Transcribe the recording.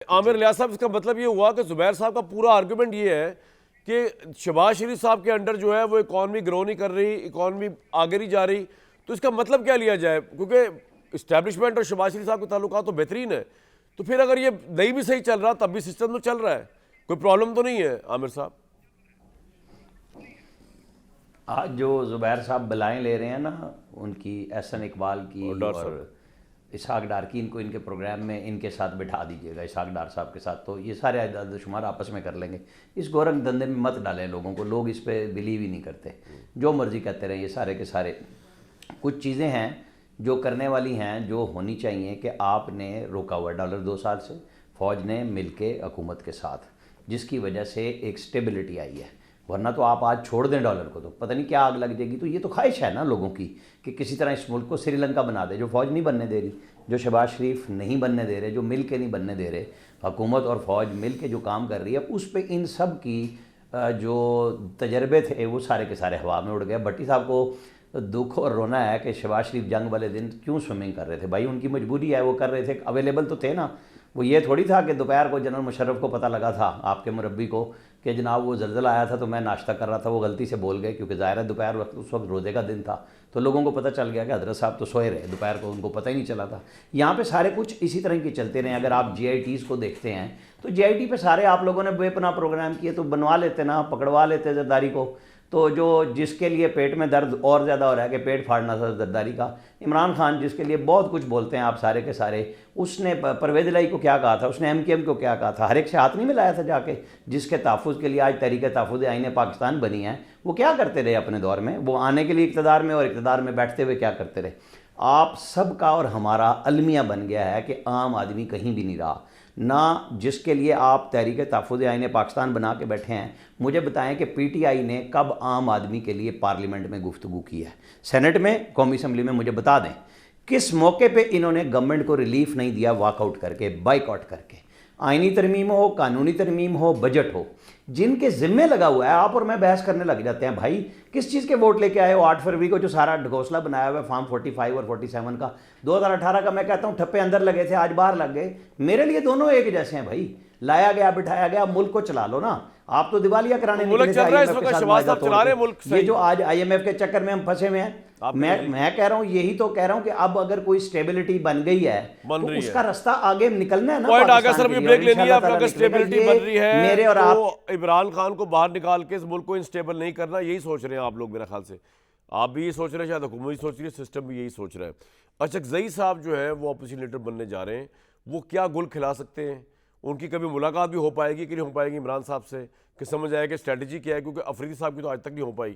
आमिर लियाज साहब, इसका मतलब ये हुआ कि जुबैर साहब का पूरा आर्गुमेंट ये है कि शहबाज शरीफ साहब के अंडर जो है वो इकॉनमी ग्रो नहीं कर रही, इकॉनमी आगे नहीं जा रही। तो इसका मतलब क्या लिया जाए? क्योंकि इस्टेब्लिशमेंट और शहबाज शरीफ साहब के ताल्लुकात तो बेहतरीन है, तो फिर अगर ये नहीं भी सही चल रहा तब भी सिस्टम तो चल रहा है, कोई प्रॉब्लम तो नहीं है आमिर साहब? आज जो ज़ुबैर साहब बलाएं ले रहे हैं ना, उनकी एहसन इकबाल की और इसहाक डार की, इनको इनके प्रोग्राम में इनके साथ बिठा दीजिएगा, इसहाक डार साहब के साथ, तो ये सारे आदाद शुमार आपस में कर लेंगे। इस गोरख धंधे में मत डालें लोगों को, लोग इस पर बिलीव ही नहीं करते, जो मर्जी कहते रहे। ये सारे के सारे कुछ चीज़ें हैं जो करने वाली हैं, जो होनी चाहिए कि आपने रोका हुआ डॉलर 2 साल से, फ़ौज ने मिल के हुकूमत के साथ, जिसकी वजह से एक स्टेबिलिटी आई है। वरना तो आप आज छोड़ दें डॉलर को तो पता नहीं क्या आग लग जाएगी। तो ये तो ख्वाहिश है ना लोगों की कि किसी तरह इस मुल्क को श्रीलंका बना दे। जो फ़ौज नहीं बनने दे रही, जो शहबाज शरीफ नहीं बनने दे रहे, जो मिल के नहीं बनने दे रहे, हुकूमत और फ़ौज मिल के जो काम कर रही है, उस पर इन सब की जो तजर्बे थे वो सारे के सारे हवा में उड़ गए। भट्टी साहब को दुख और रोना है कि शहबाज शरीफ जंग वाले दिन क्यों स्विमिंग कर रहे थे। भाई उनकी मजबूरी है, वो कर रहे थे, अवेलेबल तो थे ना। वो ये थोड़ी था कि दोपहर को जनरल मुशर्रफ को पता लगा था, आपके मुरब्बी को, कि जनाब वो ज़लज़ला आया था तो मैं नाश्ता कर रहा था, वो गलती से बोल गए, क्योंकि ज़ाहिर है दोपहर वक्त उस वक्त रोज़े का दिन था, तो लोगों को पता चल गया कि हज़रत साहब तो सोए रहे दोपहर को, उनको पता ही नहीं चला था। यहाँ पे सारे कुछ इसी तरह के चलते रहे। अगर आप GITs को देखते हैं तो GIT पे सारे आप लोगों ने बेपनाह प्रोग्राम किए, तो बनवा लेते ना, पकड़वा लेते जरदारी को। तो जो जिसके लिए पेट में दर्द और ज़्यादा हो रहा है कि पेट फाड़ना था जरदारी का, इमरान खान जिसके लिए बहुत कुछ बोलते हैं आप सारे के सारे, उसने परवेज़ इलाही को क्या कहा था, उसने MKM को क्या कहा था, हर एक से हाथ नहीं मिलाया था जाके, जिसके तहफ़्फ़ुज़ के लिए आज तहरीक तहफ़्फ़ुज़ आईन पाकिस्तान बनी है। वो क्या करते रहे अपने दौर में, वो आने के लिए इक़्तिदार में और इक़्तिदार में बैठते हुए क्या करते रहे। आप सबका और हमारा अलमिया बन गया है कि आम आदमी कहीं भी नहीं रहा ना। जिसके लिए आप तहरीक तहफ़्फ़ुज़ आईन पाकिस्तान बना के बैठे हैं, मुझे बताएं कि PTI ने कब आम आदमी के लिए पार्लियामेंट में गुफ्तगू की है, सेनेट में, कौमी असम्बली में? मुझे बता दें किस मौके पे इन्होंने गवर्नमेंट को रिलीफ नहीं दिया, वॉकआउट करके, बाइकआउट करके। आईनी तरमीम हो, कानूनी तरमीम हो, बजट हो, जिनके ज़िम्मे लगा हुआ है, आप और मैं बहस करने लग जाते हैं। भाई किस चीज़ के वोट लेके आए हो 8 फरवरी को, जो सारा ढकोसला बनाया हुआ है फॉर्म 45 और 47 का। 2018 का मैं कहता हूँ ठप्पे अंदर लगे थे, आज बाहर लग गए। मेरे लिए दोनों एक जैसे हैं भाई, लाया गया बिठाया गया, मुल्क को चला लो ना। आप तो दिवालिया कराने निकले थे IMF के साथ मुआहदा तोड़ के। ये जो आज IMF के चक्कर में हम फंसे हुए हैं, मैं कह रहा हूँ, यही तो कह रहा हूँ कि अब अगर कोई स्टेबिलिटी बन गई है तो उसका रास्ता आगे निकलना है ना। पॉइंट आगे सर, अभी ब्रेक लेनी है। अगर स्टेबिलिटी बन रही है मेरे और तो इमरान खान को बाहर निकाल के इस मुल्क को इनस्टेबल नहीं करना, यही सोच रहे हैं आप लोग। मेरे ख्याल से आप भी यही सोच रहे हैं, शायद हुकूमत भी सोच रही है, सिस्टम भी यही सोच रहा है। अशरकज़ई साहब जो है वो अपोजिशन लीडर बनने जा रहे हैं, वो क्या गुल खिला सकते हैं? उनकी कभी मुलाकात भी हो पाएगी कि नहीं हो पाएगी इमरान साहब से, कि समझ आए कि स्ट्रेटजी क्या है? क्योंकि अफरीदी साहब की तो आज तक नहीं हो पाई।